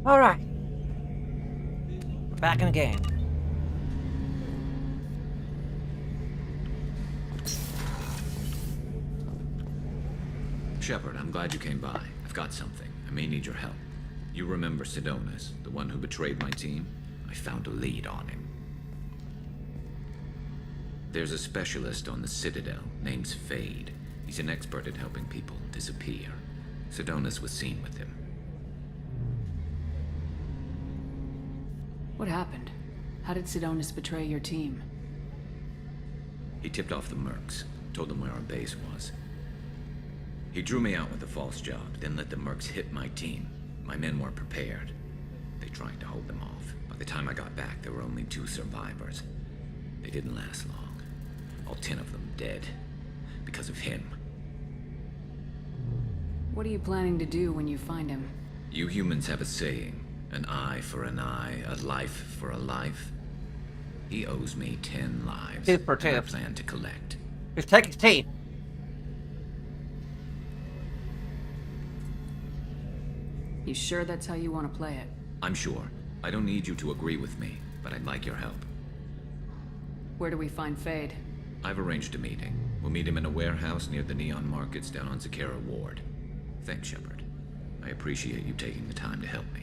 Alright. We're back in the game. Shepard, I'm glad you came by. I've got something. I may need your help. You remember Sidonis, the one who betrayed my team? I found a lead on him. There's a specialist on the Citadel, name's Fade. He's an expert at helping people disappear. Sidonis was seen with him. What happened? How did Sidonis betray your team? He tipped off the mercs, told them where our base was. He drew me out with a false job, then let the mercs hit my team. My men weren't prepared. They tried to hold them off. By the time I got back, there were only 2 survivors. They didn't last long. All 10 of them dead. Because of him. What are you planning to do when you find him? You humans have a saying. An eye for an eye, a life for a life. He owes me 10 lives. Tooth for and I tooth. plan to collect. Just take his teeth. You sure that's how you want to play it? I'm sure. I don't need you to agree with me, but I'd like your help. Where do we find Fade? I've arranged a meeting. We'll meet him in a warehouse near the Neon Markets down on Zakera Ward. Thanks, Shepard. I appreciate you taking the time to help me.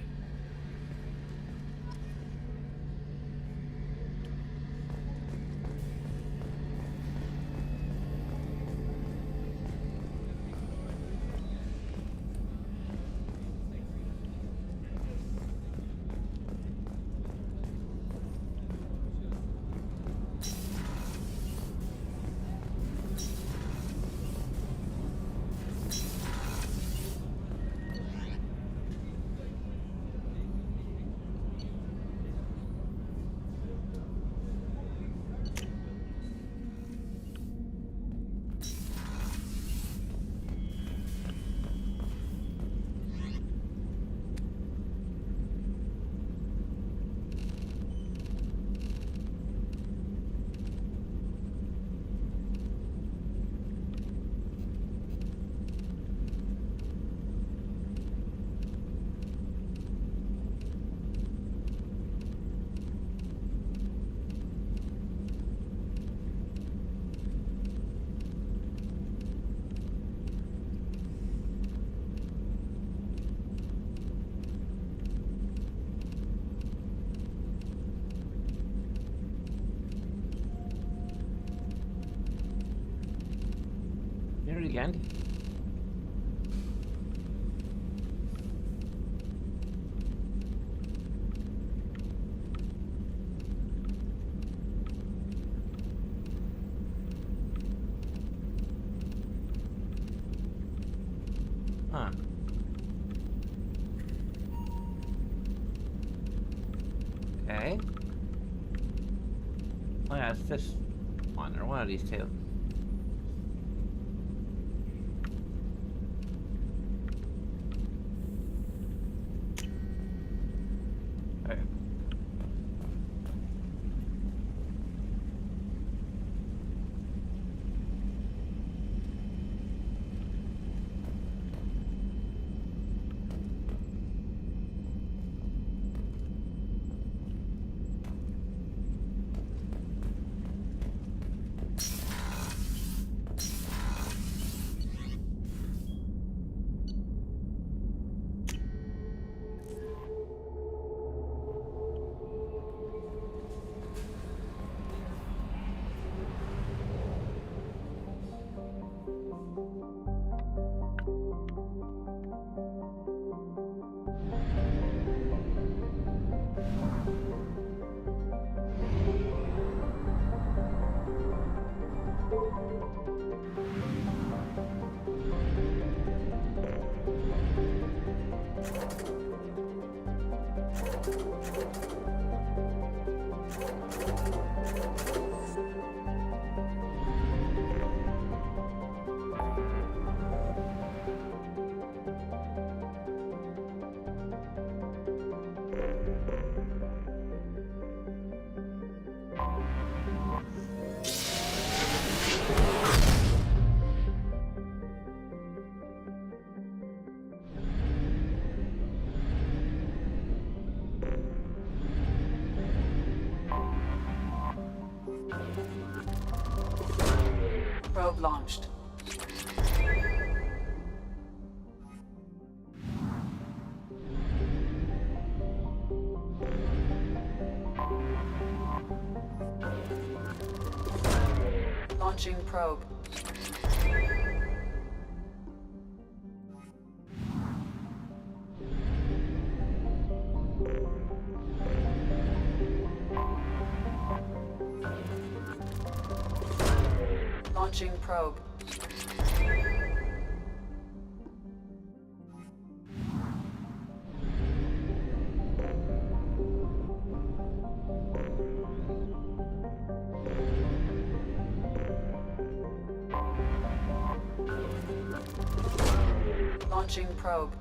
Do it again. Huh. Okay. Oh yeah, it's this one or one of these two. Okay. launched. Launching probe. Launching probe. Launching probe.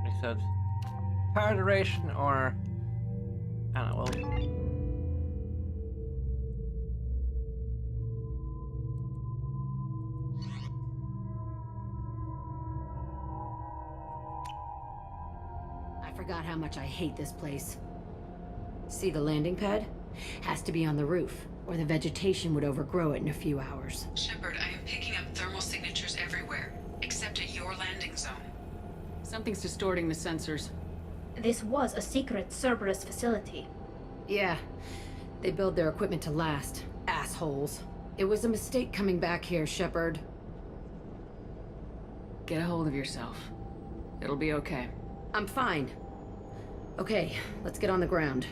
He said power duration or I don't know. Well, I forgot how much I hate this place. See the landing pad? Has to be on the roof, or the vegetation would overgrow it in a few hours. Shepard, I am picking up thermal signatures everywhere, except at your landing zone. Something's distorting the sensors. This was a secret Cerberus facility. Yeah, they build their equipment to last. Assholes. It was a mistake coming back here, Shepard. Get a hold of yourself. It'll be okay. I'm fine. Okay, let's get on the ground.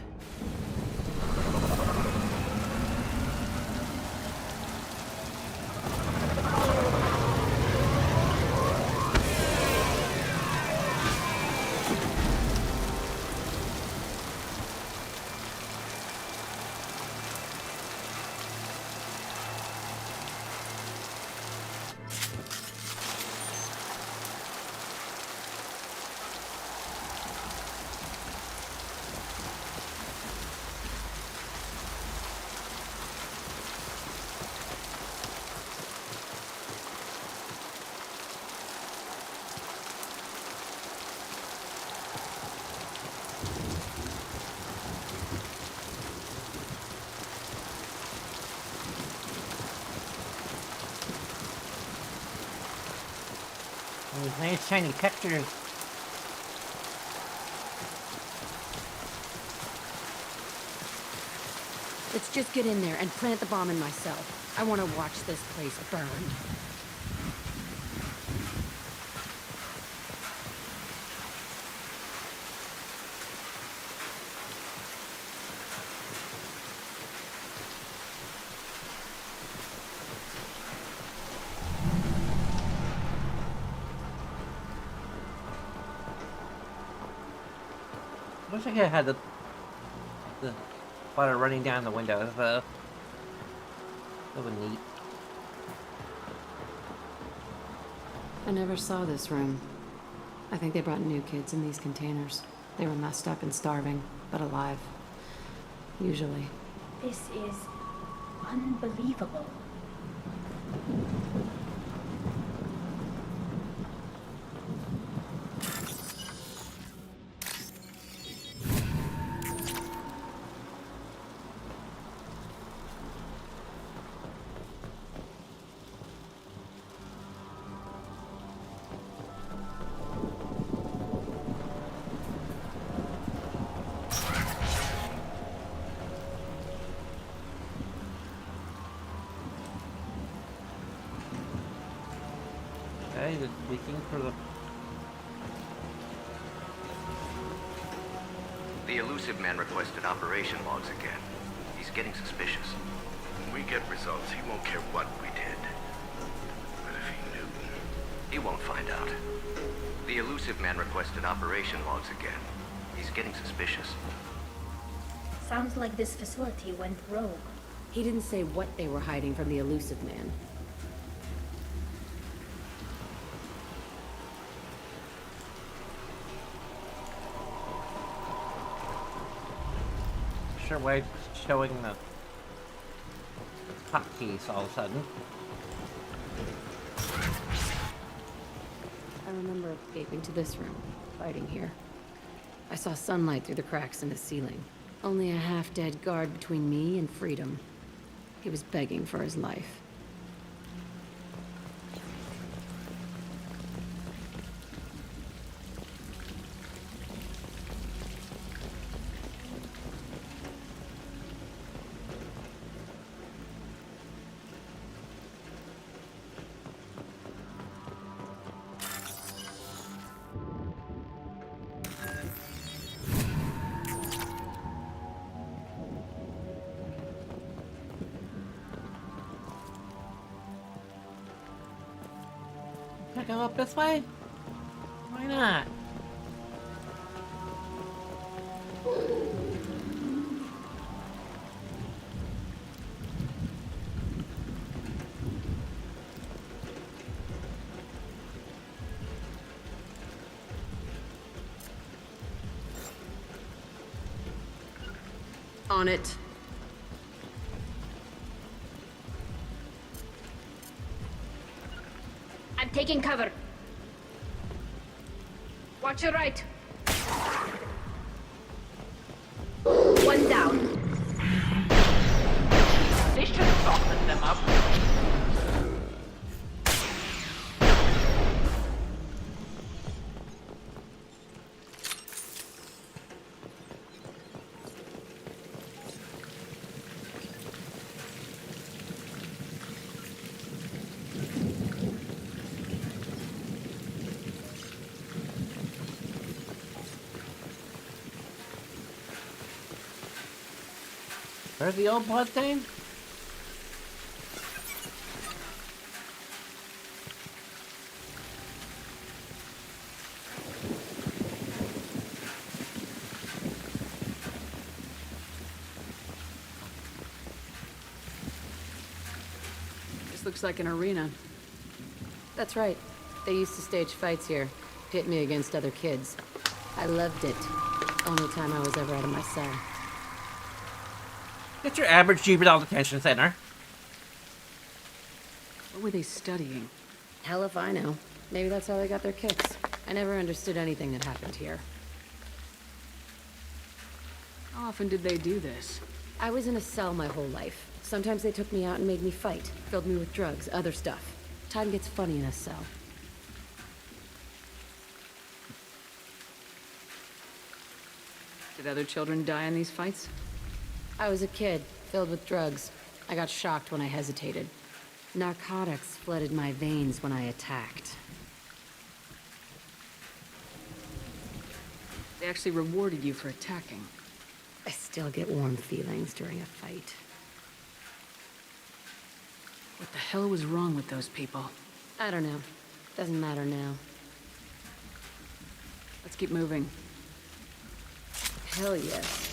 these nice shiny textures. Let's just get in there and plant the bomb in myself. I want to watch this place burn. Looks like I had the water running down the windows, though. That would neat. I never saw this room. I think they brought new kids in these containers. They were messed up and starving, but alive. Usually. This is unbelievable. looking for the... The elusive man requested operation logs again. He's getting suspicious. When we get results, he won't care what we did. But if he knew... He won't find out. The elusive man requested operation logs again. He's getting suspicious. Sounds like this facility went rogue. He didn't say what they were hiding from the elusive man. Sure way showing the hotkeys all of a sudden. I remember escaping to this room, fighting here. I saw sunlight through the cracks in the ceiling. Only a half-dead guard between me and freedom. He was begging for his life. Can I go up this way? Why not? On it. I'm taking cover. Watch your right. One down. This should soften them up. Where's the old blood stain? This looks like an arena. That's right. They used to stage fights here. Pit me against other kids. I loved it. Only time I was ever out of my cell. Get your average juvenile detention center. What were they studying? Hell if I know. Maybe that's how they got their kicks. I never understood anything that happened here. How often did they do this? I was in a cell my whole life. Sometimes they took me out and made me fight. Filled me with drugs, other stuff. Time gets funny in a cell. Did other children die in these fights? I was a kid, filled with drugs. I got shocked when I hesitated. Narcotics flooded my veins when I attacked. They actually rewarded you for attacking. I still get warm feelings during a fight. What the hell was wrong with those people? I don't know. Doesn't matter now. Let's keep moving. Hell yes.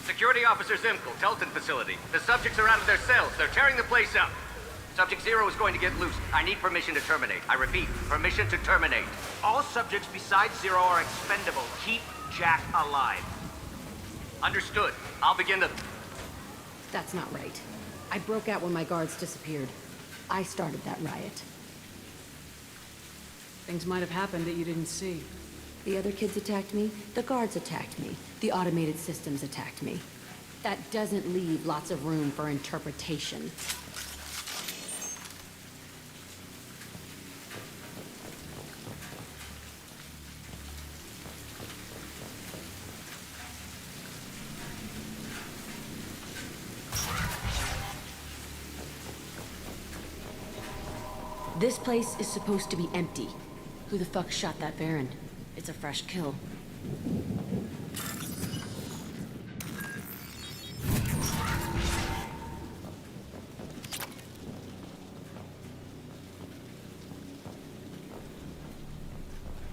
Security Officer Zimkel, Telton facility. The subjects are out of their cells. They're tearing the place up. Subject Zero is going to get loose. I need permission to terminate. I repeat, permission to terminate. All subjects besides Zero are expendable. Keep Jack alive. Understood. I'll begin the... That's not right. I broke out when my guards disappeared. I started that riot. Things might have happened that you didn't see. The other kids attacked me. The guards attacked me. The automated systems attacked me. That doesn't leave lots of room for interpretation. This place is supposed to be empty. Who the fuck shot that Baron? It's a fresh kill.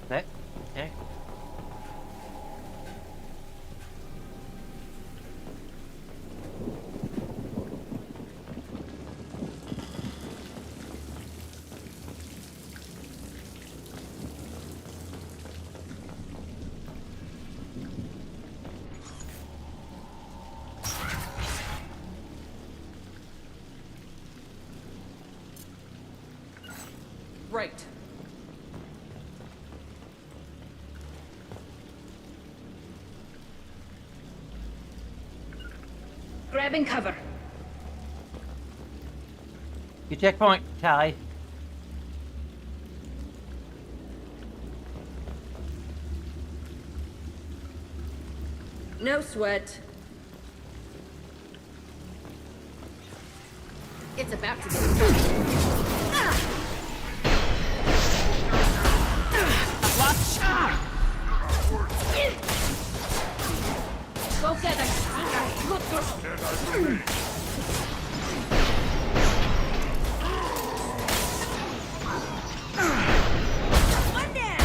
That, okay. Right. Grabbing cover. Your checkpoint, Tally. No sweat. It's about to be. Go get it! Look through. One down.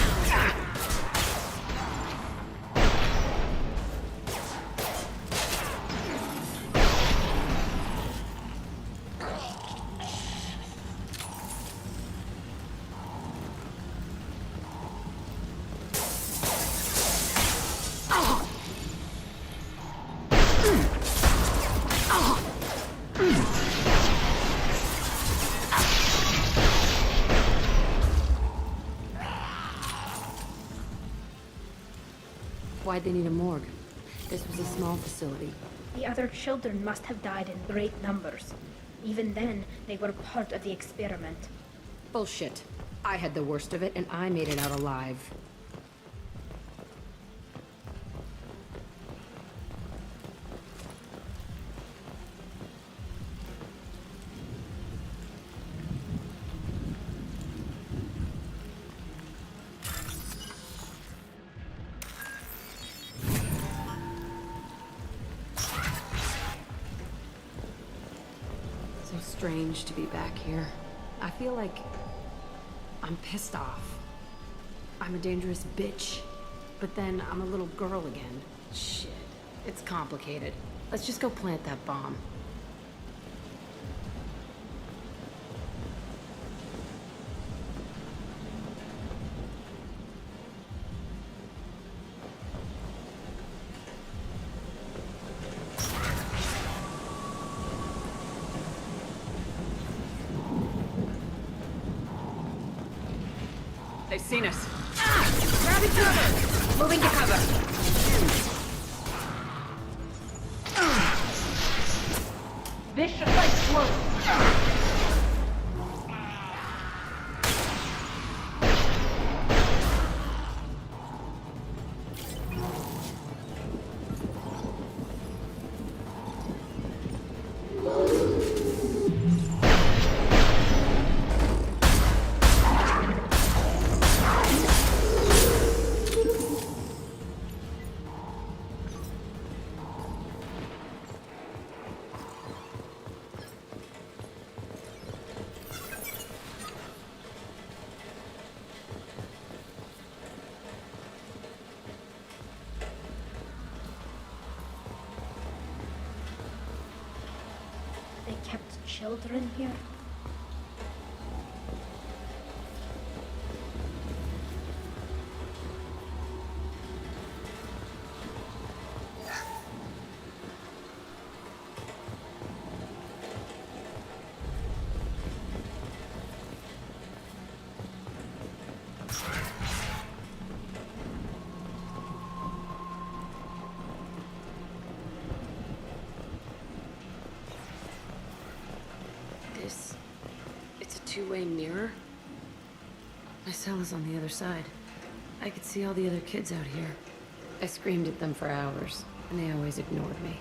Why'd they need a morgue? This was a small facility. The other children must have died in great numbers. Even then, they were part of the experiment. Bullshit. I had the worst of it, and I made it out alive. So strange to be back here. I feel like I'm pissed off. I'm a dangerous bitch, but then I'm a little girl again. Shit, it's complicated. Let's just go plant that bomb. They've seen us. Grabbing cover! Moving to cover. This should like slow. They kept children here? two-way mirror? My cell is on the other side. I could see all the other kids out here. I screamed at them for hours, and they always ignored me.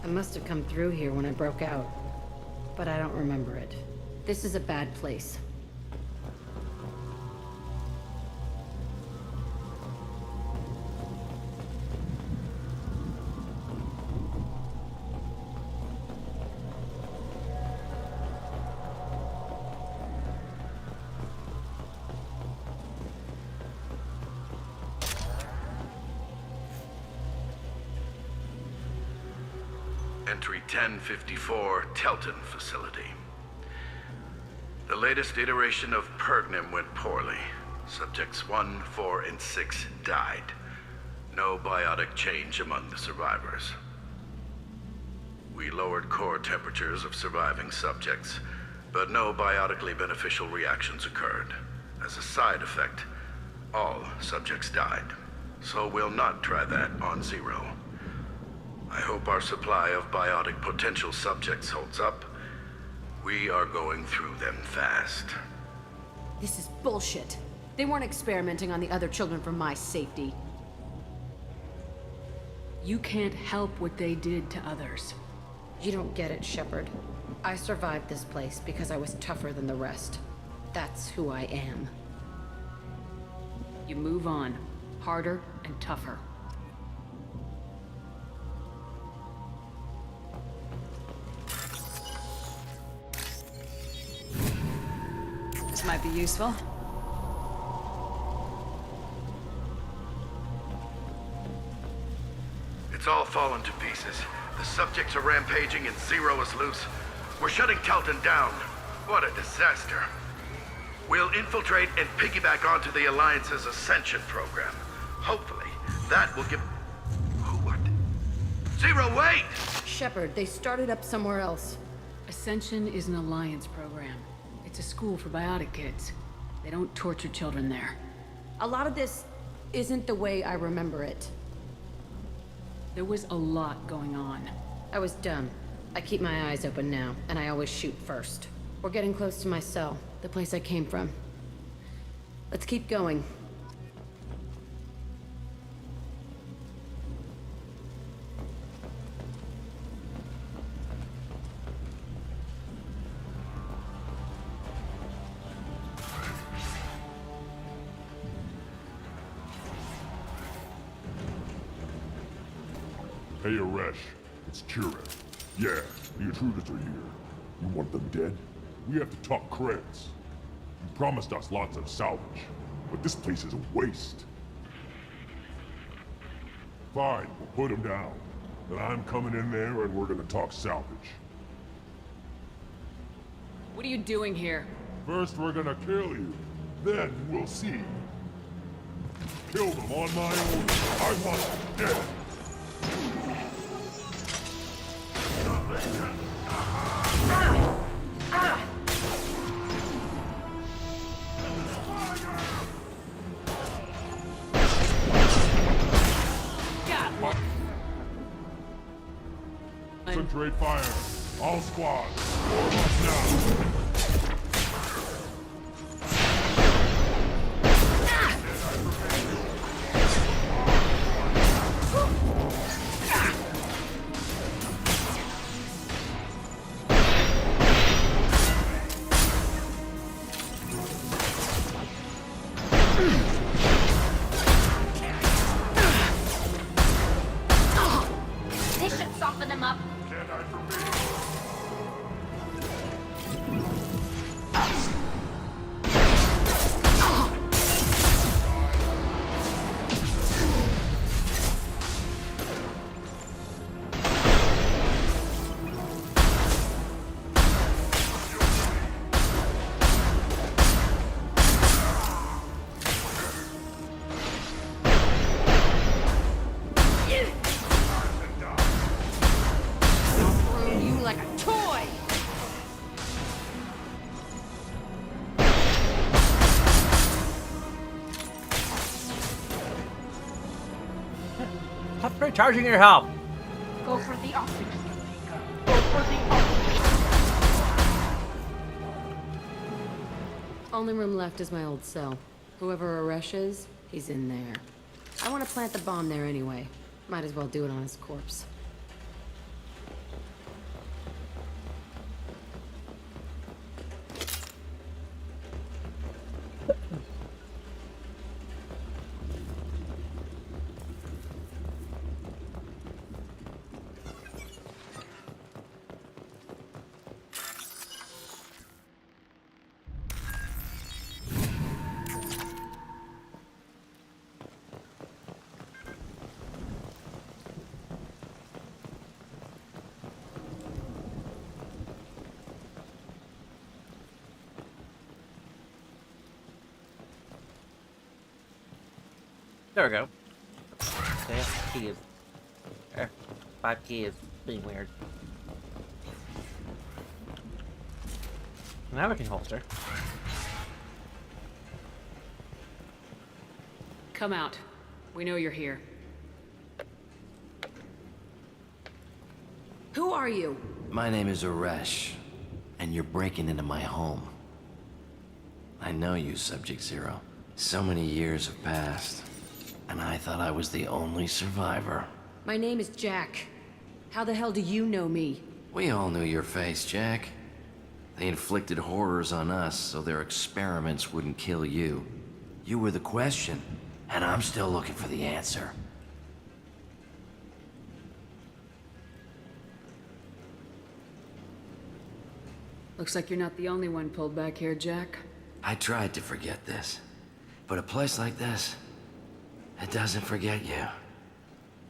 I must have come through here when I broke out, but I don't remember it. This is a bad place. Entry 1054, Telton facility. The latest iteration of Pergnim went poorly. Subjects 1, 4, and 6 died. No biotic change among the survivors. We lowered core temperatures of surviving subjects, but no biotically beneficial reactions occurred. As a side effect, all subjects died. So we'll not try that on Zero. I hope our supply of biotic potential subjects holds up. We are going through them fast. This is bullshit. They weren't experimenting on the other children for my safety. You can't help what they did to others. You don't get it, Shepard. I survived this place because I was tougher than the rest. That's who I am. You move on. Harder and tougher. This might be useful. It's all fallen to pieces. The subjects are rampaging and Zero is loose. We're shutting Telton down. What a disaster. We'll infiltrate and piggyback onto the Alliance's Ascension program. Hopefully, that will give... What? Zero, wait! Shepard, they started up somewhere else. Ascension is an Alliance program. It's a school for biotic kids. They don't torture children there. A lot of this isn't the way I remember it. There was a lot going on. I was dumb. I keep my eyes open now, and I always shoot first. We're getting close to my cell, the place I came from. Let's keep going. Hey, Aresh. It's Kira. Yeah, the intruders are here. You want them dead? We have to talk credits. You promised us lots of salvage, but this place is a waste. Fine, we'll put them down. Then I'm coming in there and we're gonna talk salvage. What are you doing here? First we're gonna kill you, then we'll see. Kill them on my own. I want them dead. Concentrate fire. All squads. Form up now. This should soften them up. Can't I forbid? Stop recharging your health. Go for the oxygen. Go for the oxygen. Only room left is my old cell. Whoever Aresh is, he's in there. I want to plant the bomb there anyway. Might as well do it on his corpse. There we go. The key is... 5 key is being weird. Now we can holster. Come out. We know you're here. Who are you? My name is Aresh, and you're breaking into my home. I know you, Subject Zero. So many years have passed, and I thought I was the only survivor. My name is Jack. How the hell do you know me? We all knew your face, Jack. They inflicted horrors on us so their experiments wouldn't kill you. You were the question, and I'm still looking for the answer. Looks like you're not the only one pulled back here, Jack. I tried to forget this, but a place like this, it doesn't forget you.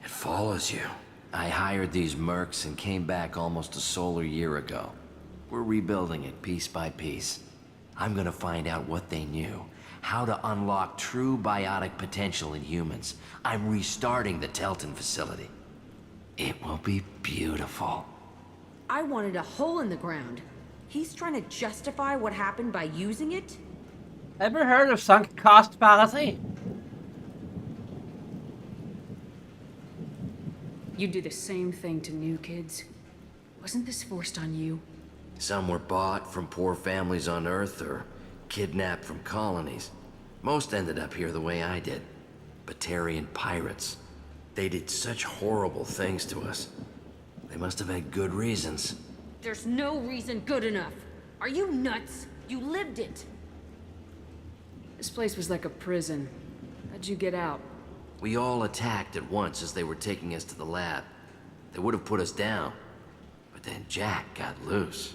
It follows you. I hired these mercs and came back almost a solar year ago. We're rebuilding it piece by piece. I'm gonna find out what they knew, how to unlock true biotic potential in humans. I'm restarting the Telton facility. It will be beautiful. I wanted a hole in the ground. He's trying to justify what happened by using it? Ever heard of sunk cost fallacy? You do the same thing to new kids. Wasn't this forced on you? Some were bought from poor families on Earth or kidnapped from colonies. Most ended up here the way I did. Batarian pirates. They did such horrible things to us. They must have had good reasons. There's no reason good enough. Are you nuts? You lived it. This place was like a prison. How'd you get out? We all attacked at once as they were taking us to the lab. They would have put us down. But then Jack got loose.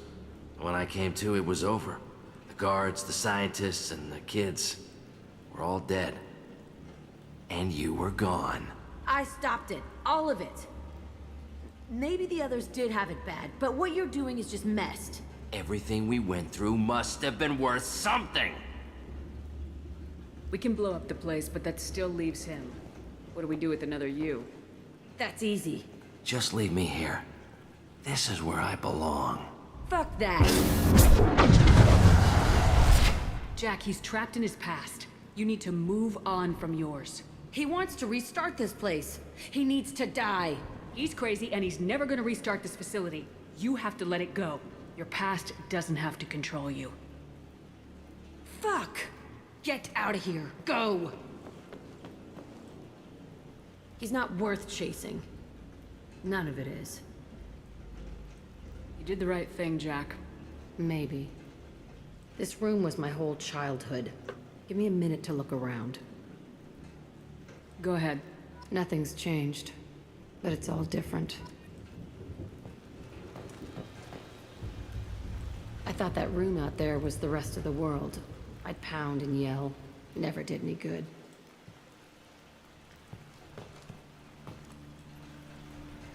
When I came to, it was over. The guards, the scientists, and the kids were all dead. And you were gone. I stopped it. All of it. Maybe the others did have it bad, but what you're doing is just messed. Everything we went through must have been worth something. We can blow up the place, but that still leaves him. What do we do with another you? That's easy. Just leave me here. This is where I belong. Fuck that. Jack, he's trapped in his past. You need to move on from yours. He wants to restart this place. He needs to die. He's crazy, and he's never gonna restart this facility. You have to let it go. Your past doesn't have to control you. Fuck! Get out of here. Go! He's not worth chasing. None of it is. You did the right thing, Jack. Maybe. This room was my whole childhood. Give me a minute to look around. Go ahead. Nothing's changed, but it's all different. I thought that room out there was the rest of the world. I'd pound and yell. Never did any good.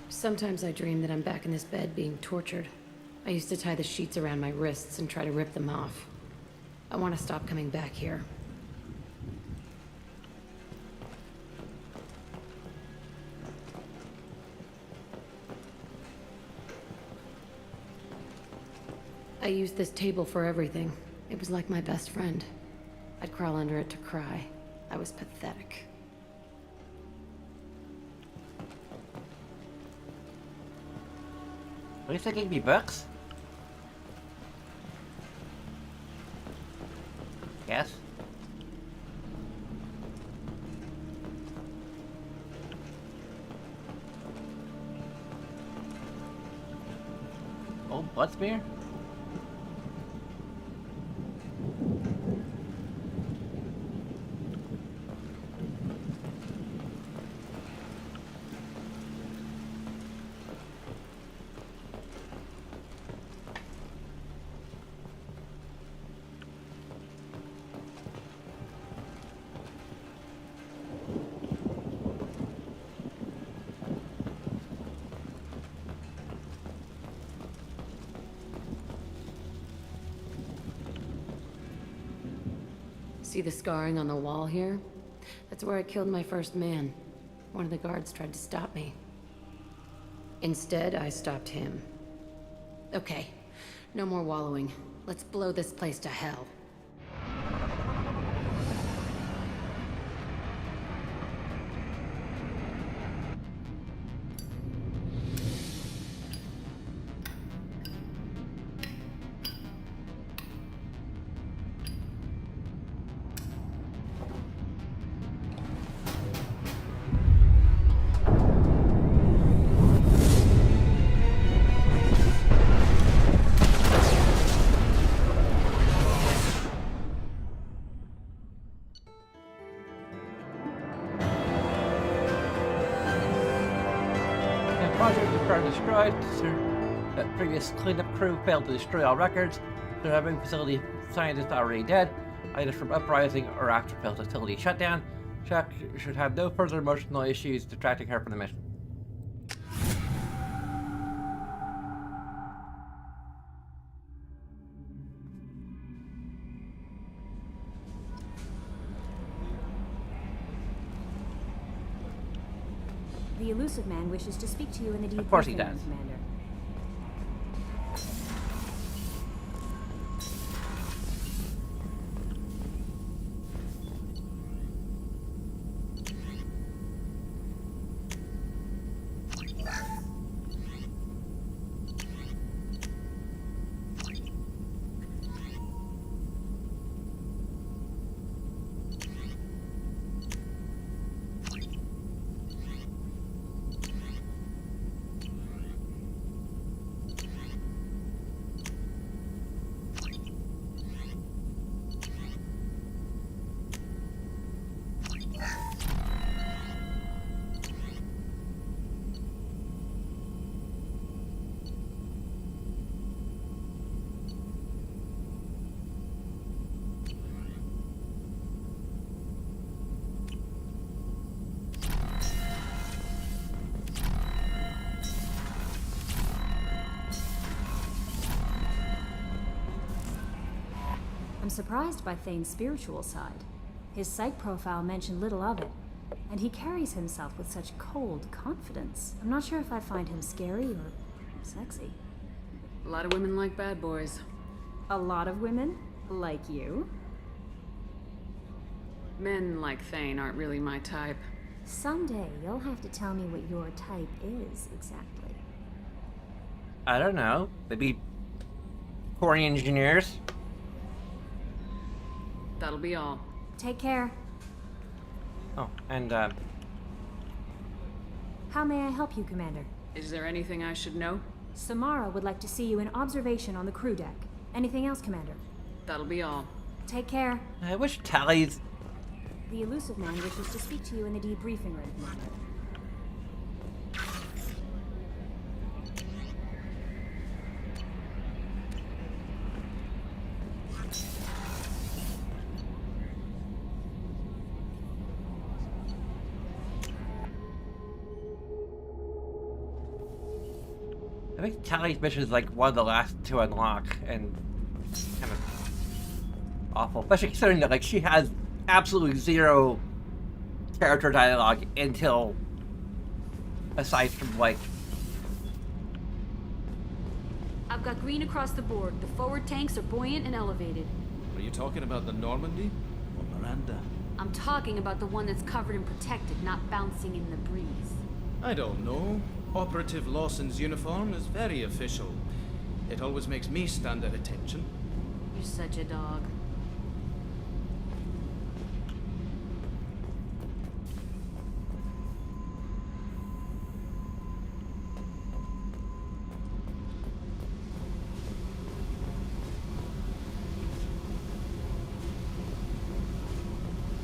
Sometimes I dream that I'm back in this bed being tortured. I used to tie the sheets around my wrists and try to rip them off. I want to stop coming back here. I used this table for everything. It was like my best friend. I'd crawl under it to cry. I was pathetic. At least they gave me books. Yes. Oh, blood smear? See the scarring on the wall here? That's where I killed my first man. One of the guards tried to stop me. Instead, I stopped him. Okay, no more wallowing. Let's blow this place to hell. Destroyed. The previous cleanup crew failed to destroy all records. The rehab facility scientists are already dead, either from uprising or after facility shutdown. Chuck should have no further emotional issues distracting her from the mission. The elusive man wishes to speak to you in the debriefing Of course he room, does. Commander. I'm surprised by Thane's spiritual side. His psych profile mentioned little of it, and he carries himself with such cold confidence. I'm not sure if I find him scary or sexy. A lot of women like bad boys. A lot of women? Like you? Men like Thane aren't really my type. Someday you'll have to tell me what your type is exactly. I don't know. Maybe corny engineers. That'll be all. Take care. Oh, and How may I help you, Commander? Is there anything I should know? Samara would like to see you in observation on the crew deck. Anything else, Commander? That'll be all. Take care. I wish Tally's. The elusive man wishes to speak to you in the debriefing room, Commander. I think Tally's mission is like one of the last to unlock, and kind of awful, especially considering that like she has absolutely zero character dialogue until, aside from like. I've got green across the board. The forward tanks are buoyant and elevated. Are you talking about the Normandy or Miranda? I'm talking about the one that's covered and protected, not bouncing in the breeze. I don't know. Operative Lawson's uniform is very official. It always makes me stand at attention. You're such a dog.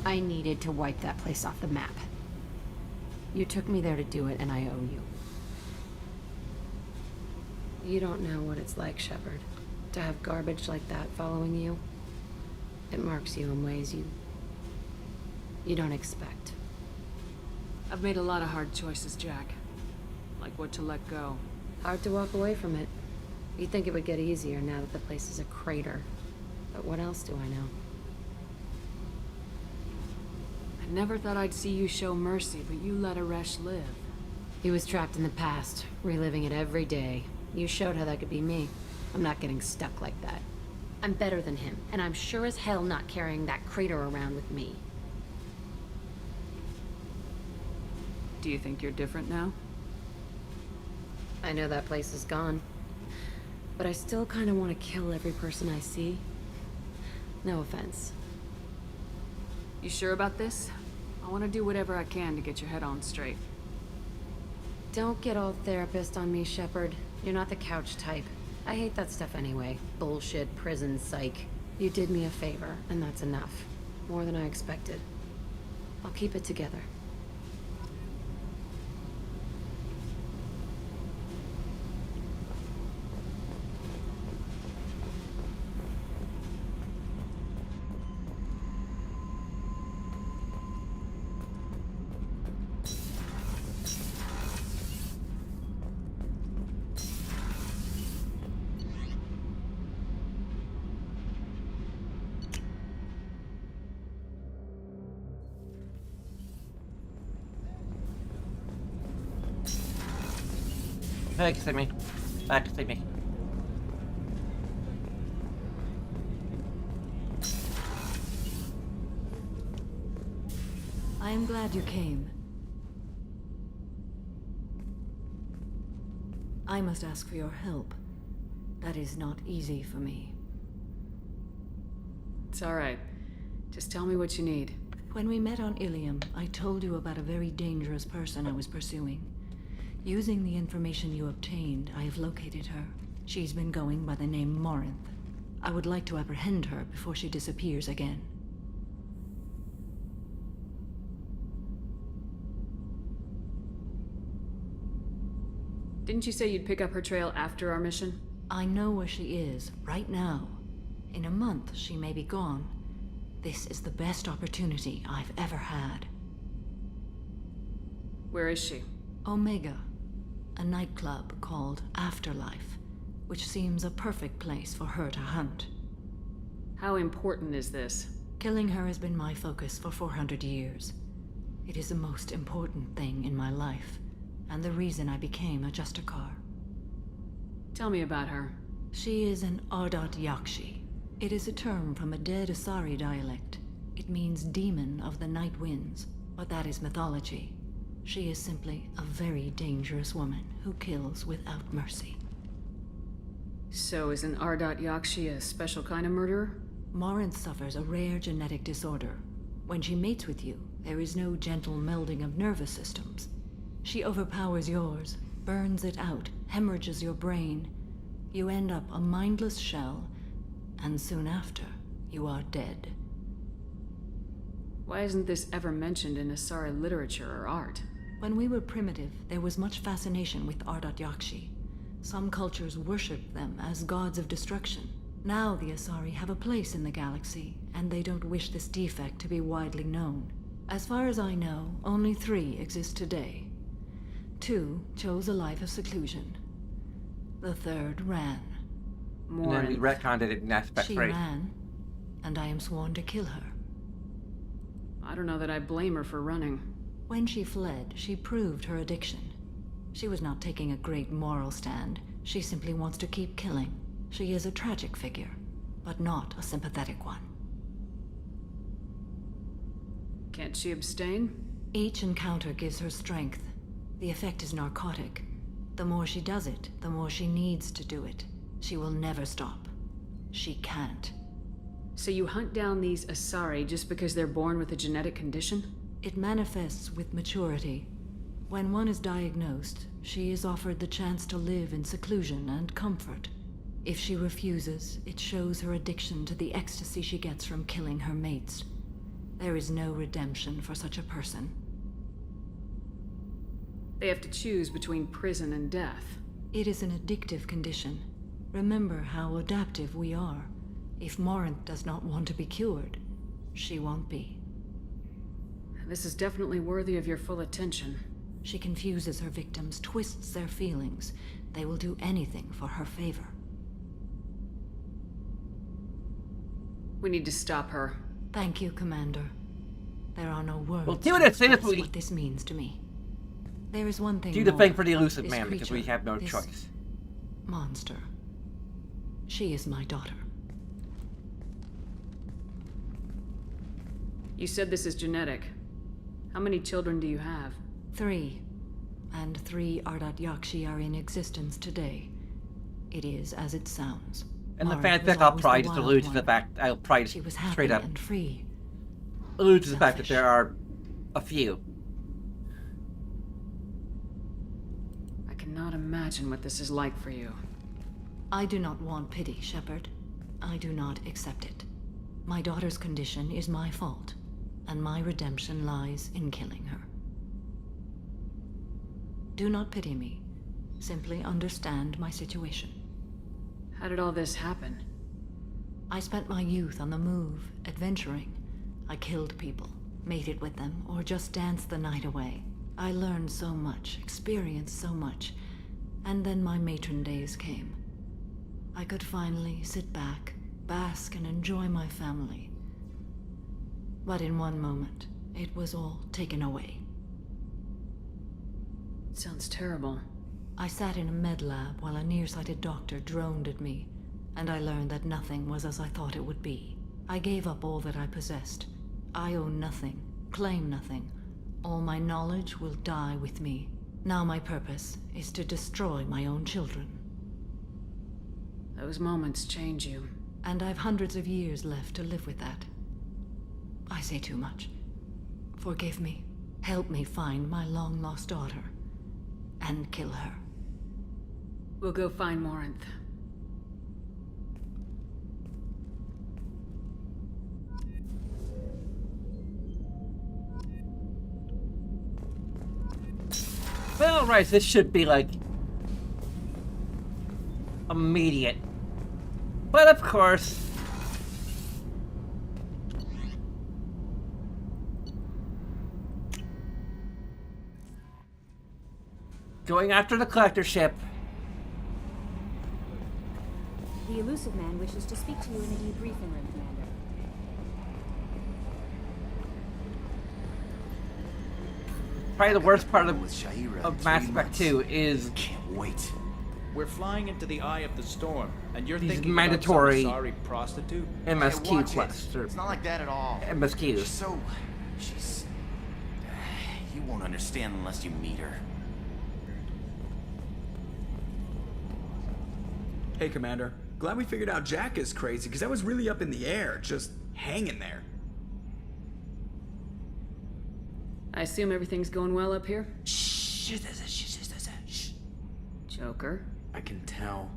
I needed to wipe that place off the map. You took me there to do it, and I owe you. You don't know what it's like, Shepard, to have garbage like that following you. It marks you in ways you don't expect. I've made a lot of hard choices, Jack. Like what to let go. Hard to walk away from it. You'd think it would get easier now that the place is a crater. But what else do I know? I never thought I'd see you show mercy, but you let Aresh live. He was trapped in the past, reliving it every day. You showed how that could be me. I'm not getting stuck like that. I'm better than him, and I'm sure as hell not carrying that crater around with me. Do you think you're different now? I know that place is gone. But I still kind of want to kill every person I see. No offense. You sure about this? I want to do whatever I can to get your head on straight. Don't get all therapist on me, Shepard. You're not the couch type. I hate that stuff anyway. Bullshit, prison, psych. You did me a favor, and that's enough. More than I expected. I'll keep it together. Back to me. Back to me. I am glad you came. I must ask for your help. That is not easy for me. It's all right. Just tell me what you need. When we met on Ilium, I told you about a very dangerous person I was pursuing. Using the information you obtained, I have located her. She's been going by the name Morinth. I would like to apprehend her before she disappears again. Didn't you say you'd pick up her trail after our mission? I know where she is, right now. In a month, she may be gone. This is the best opportunity I've ever had. Where is she? Omega, a nightclub called Afterlife, which seems a perfect place for her to hunt. How important is this? Killing her has been my focus for 400 years. It is the most important thing in my life, and the reason I became a Justicar. Tell me about her. She is an Ardat Yakshi. It is a term from a dead Asari dialect. It means demon of the night winds, but that is mythology. She is simply a very dangerous woman who kills without mercy. So is an Ardat Yakshi a special kind of murderer? Morinth suffers a rare genetic disorder. When she mates with you, there is no gentle melding of nervous systems. She overpowers yours, burns it out, hemorrhages your brain. You end up a mindless shell, and soon after, you are dead. Why isn't this ever mentioned in Asari literature or art? When we were primitive, there was much fascination with Ardat Yakshi. Some cultures worshipped them as gods of destruction. Now the Asari have a place in the galaxy, and they don't wish this defect to be widely known. As far as I know, only 3 exist today. 2 chose a life of seclusion. The 3rd ran. And then we retconned it in aspect She 3. ran, and I am sworn to kill her. I don't know that I blame her for running. When she fled, she proved her addiction. She was not taking a great moral stand. She simply wants to keep killing. She is a tragic figure, but not a sympathetic one. Can't she abstain? Each encounter gives her strength. The effect is narcotic. The more she does it, the more she needs to do it. She will never stop. She can't. So you hunt down these Asari just because they're born with a genetic condition? It manifests with maturity. When one is diagnosed, she is offered the chance to live in seclusion and comfort. If she refuses, it shows her addiction to the ecstasy she gets from killing her mates. There is no redemption for such a person. They have to choose between prison and death. It is an addictive condition. Remember how adaptive we are. If Morinth does not want to be cured, she won't be. This is definitely worthy of your full attention. She confuses her victims, twists their feelings. They will do anything for her favor. We need to stop her. Thank you, Commander. There are no words Well, do to it seriously. express what this means to me. There is one thing Do the more. thing for the elusive This man, because we creature, have no this choice. monster. She is my daughter. You said this is genetic. How many children do you have? 3. And 3 Ardat Yakshi are in existence today. It is as it sounds. And the Morinth fanfic, was I'll always probably the just wild allude to the one. fact, I'll probably She was just happy straight up and free. allude to the fact that Selfish. there are a few. I cannot imagine what this is like for you. I do not want pity, Shepard. I do not accept it. My daughter's condition is my fault, and my redemption lies in killing her. Do not pity me. Simply understand my situation. How did all this happen? I spent my youth on the move, adventuring. I killed people, mated with them, or just danced the night away. I learned so much, experienced so much, and then my matron days came. I could finally sit back, bask, and enjoy my family. But in one moment, it was all taken away. It sounds terrible. I sat in a med lab while a nearsighted doctor droned at me, and I learned that nothing was as I thought it would be. I gave up all that I possessed. I own nothing, claim nothing. All my knowledge will die with me. Now my purpose is to destroy my own children. Those moments change you. And I've hundreds of years left to live with that. I say too much. Forgive me. Help me find my long-lost daughter. And kill her. We'll go find Morinth. Well, right, this should be, like, immediate. But of course... going after the collector ship. The elusive man wishes to speak to you in a debriefing room, Commander. Probably the worst part of Mass in 3 Effect months. 2 is Can't wait. We're flying into the eye of the storm, and you're These thinking mandatory about some sorry prostitute? MSQ Watch it. quests, or It's not like that at all. MSQs. She's... You won't understand unless you meet her. Hey, Commander. Glad we figured out Jack is crazy, because I was really up in the air, just hanging there. I assume everything's going well up here? Shh. Joker. I can tell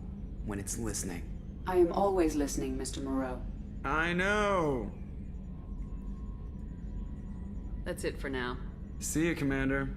when it's listening. I am always listening, Mr. Moreau. I know. That's it for now. See you, Commander.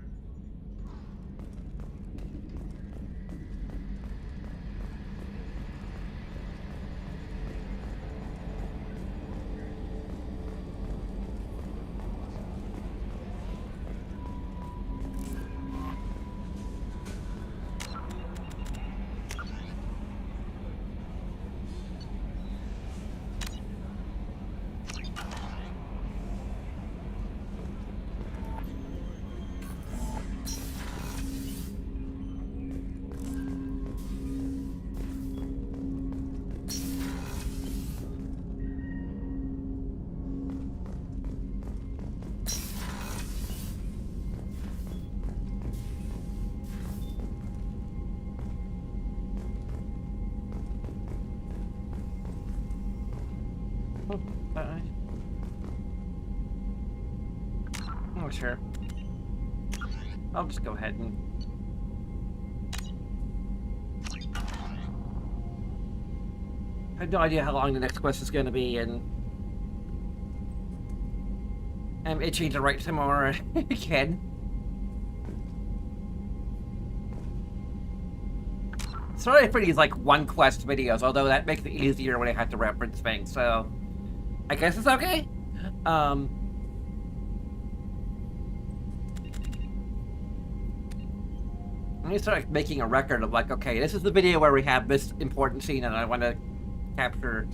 Oh, sure. I'll just go ahead and... I have no idea how long the next quest is going to be, and... I'm itching to write some more again. Sorry for these, like, one-quest videos, although that makes it easier when I have to reference things, so... I guess it's okay? I need to start making a record of, like, okay, this is the video where we have this important scene and I want to capture...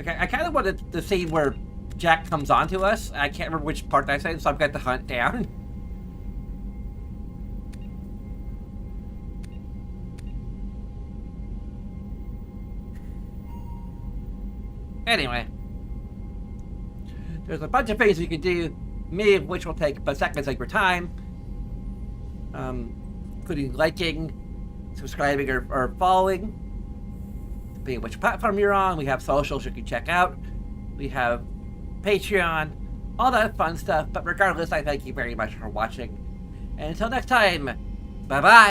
Okay, I kind of wanted the scene where Jack comes onto us. I can't remember which part I said, so I've got to hunt down. Anyway, there's a bunch of things you can do, many of which will take about seconds of your time, including liking, subscribing, or following, depending on which platform you're on. We have socials you can check out. We have Patreon, all that fun stuff. But regardless, I thank you very much for watching. And until next time, bye-bye.